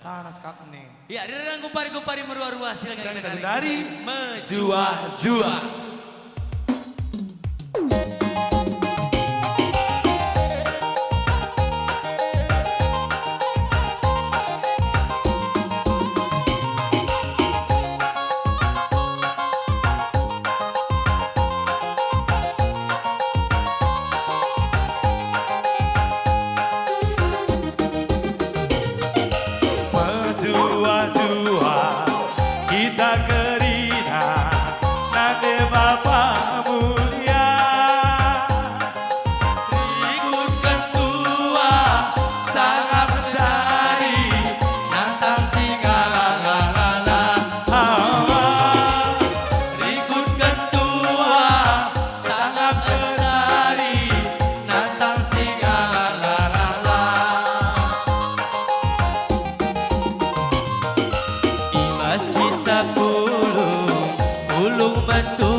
Tanas kakne. Ya, dirang kupari-kupari merua-rua silakan kita Dari menjua-jua. Jua-jua kita kerina nade Bapak mulia Ikut ketua sangat mencari nantang segala Ikut ketua sangat mencari nantang segala Imas kita pulung mentu